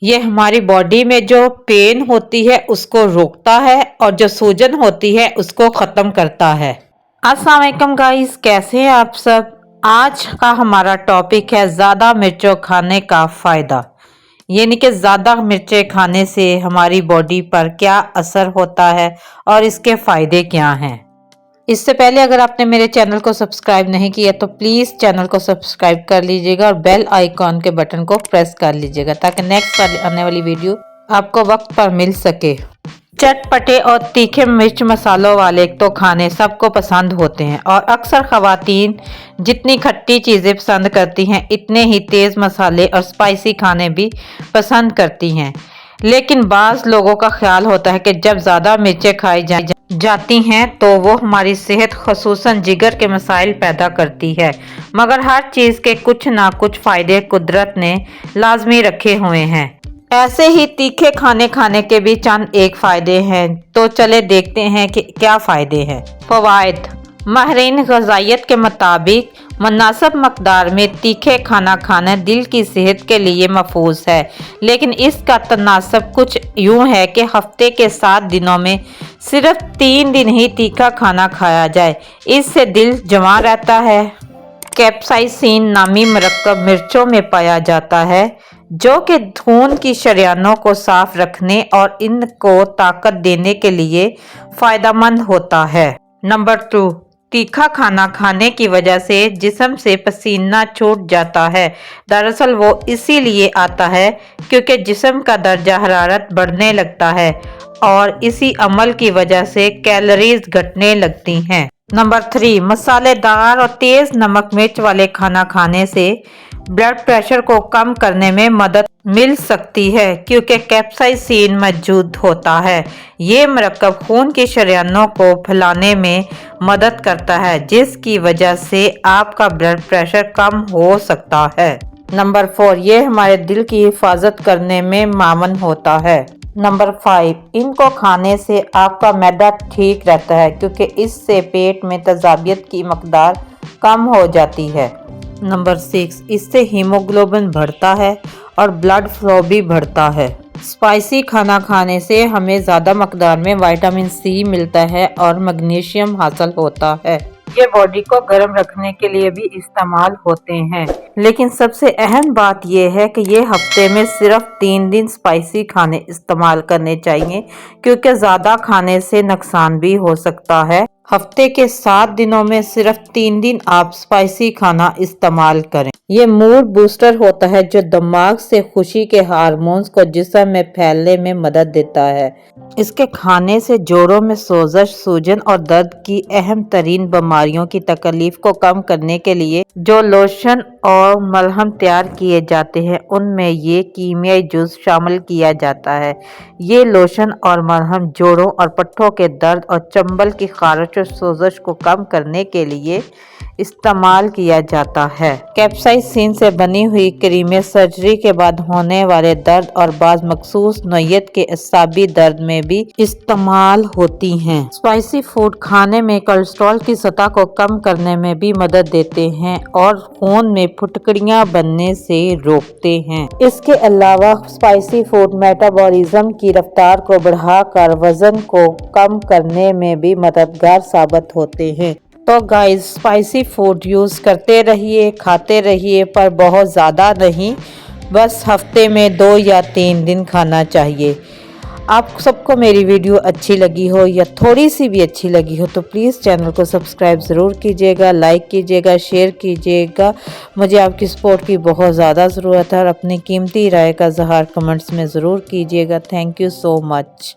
ये हमारी बॉडी में जो पेन होती है उसको रोकता है और जो सूजन होती है उसको ख़त्म करता है। अस्सलाम वालेकुम गाइस, कैसे हैं आप सब। आज का हमारा टॉपिक है ज़्यादा मिर्चों खाने का फ़ायदा, यानी कि ज़्यादा मिर्चें खाने से हमारी बॉडी पर क्या असर होता है और इसके फ़ायदे क्या हैं। इससे पहले अगर आपने मेरे चैनल को सब्सक्राइब नहीं किया तो प्लीज़ चैनल को सब्सक्राइब कर लीजिएगा और बेल आइकॉन के बटन को प्रेस कर लीजिएगा ताकि नेक्स्ट आने वाली वीडियो आपको वक्त पर मिल सके। चटपटे और तीखे मिर्च मसालों वाले तो खाने सबको पसंद होते हैं और अक्सर ख़वातीन जितनी खट्टी चीज़ें पसंद करती हैं इतने ही तेज़ मसाले और स्पाइसी खाने भी पसंद करती हैं। लेकिन बाज़ लोगों का ख्याल होता है कि जब ज़्यादा मिर्चें खाई जाती हैं तो वो हमारी सेहत खसूसन जिगर के मसाइल पैदा करती है, मगर हर चीज़ के कुछ ना कुछ फ़ायदे कुदरत ने लाजमी रखे हुए हैं। ऐसे ही तीखे खाने खाने के भी चंद एक फ़ायदे हैं, तो चले देखते हैं कि क्या फ़ायदे हैं। फ़वाइद। माहिरीन ग़िज़ाइयत के मुताबिक मुनासिब मकदार में तीखे खाना खाना दिल की सेहत के लिए महफूज है, लेकिन इसका तनासब कुछ यूँ है कि हफ्ते के 7 दिनों में सिर्फ 3 दिन ही तीखा खाना खाया जाए, इससे दिल जवां रहता है। कैप्साइसिन नामी मरकब मिर्चों में पाया जाता है जो कि खून की शरियानों को साफ रखने और इनको ताकत देने के लिए फ़ायदेमंद होता है। नंबर 2, तीखा खाना खाने की वजह से जिस्म से पसीना छूट जाता है। दरअसल वो इसीलिए आता है क्योंकि जिस्म का दर्जा हरारत बढ़ने लगता है और इसी अमल की वजह से कैलोरीज घटने लगती हैं। नंबर 3, मसालेदार और तेज़ नमक मिर्च वाले खाना खाने से ब्लड प्रेशर को कम करने में मदद मिल सकती है क्योंकि कैप्साइसिन मौजूद होता है। ये मरकब खून की शरियानों को फैलाने में मदद करता है, जिसकी वजह से आपका ब्लड प्रेशर कम हो सकता है। नंबर 4, ये हमारे दिल की हिफाजत करने में मामन होता है। नंबर 5, इनको खाने से आपका मैदा ठीक रहता है क्योंकि इससे पेट में तेज़ाबियत की मकदार कम हो जाती है। नंबर 6, इससे हीमोग्लोबिन बढ़ता है और ब्लड फ्लो भी बढ़ता है। स्पाइसी खाना खाने से हमें ज़्यादा मकदार में विटामिन सी मिलता है और मैग्नीशियम हासिल होता है। ये बॉडी को गर्म रखने के लिए भी इस्तेमाल होते हैं, लेकिन सबसे अहम बात यह है कि ये हफ्ते में सिर्फ 3 दिन स्पाइसी खाने इस्तेमाल करने चाहिए क्योंकि ज़्यादा खाने से नुकसान भी हो सकता है। हफ्ते के 7 दिनों में सिर्फ 3 दिन आप स्पाइसी खाना इस्तेमाल करें। ये मूड बूस्टर होता है जो दिमाग से खुशी के हार्मोन्स को जिस्म में फैलने में मदद देता है। इसके खाने से जोड़ों में सोजश, सूजन और दर्द की अहम तरीन बीमारियों की तकलीफ को कम करने के लिए जो लोशन और मलहम तैयार किए जाते हैं उनमें ये कीमियाई जूस शामिल किया जाता है। ये लोशन और मलहम जोड़ों और पट्टों के दर्द और चंबल की खारिश और सोजश को कम करने के लिए इस्तेमाल किया जाता है। कैप्साइसिन से बनी हुई क्रीमें सर्जरी के बाद होने वाले दर्द और बाज़ मखसूस नौयत के असाबी दर्द में भी इस्तेमाल होती हैं। स्पाइसी फूड खाने में कोलेस्ट्रॉल की सतह को कम करने में भी मदद देते हैं और खून में फुटकड़ियां बनने से रोकते हैं। इसके अलावा स्पाइसी फूड मेटाबॉलिज्म की रफ्तार को बढ़ाकर वजन को कम करने में भी मददगार साबित होते हैं। तो गाइस, स्पाइसी फूड यूज़ करते रहिए, खाते रहिए, पर बहुत ज़्यादा नहीं, बस हफ्ते में 2 या 3 दिन खाना चाहिए। आप सबको मेरी वीडियो अच्छी लगी हो या थोड़ी सी भी अच्छी लगी हो तो प्लीज़ चैनल को सब्सक्राइब ज़रूर कीजिएगा, लाइक कीजिएगा, शेयर कीजिएगा। मुझे आपकी सपोर्ट की बहुत ज़्यादा ज़रूरत है और अपनी कीमती राय का इज़हार कमेंट्स में ज़रूर कीजिएगा। Thank you so much.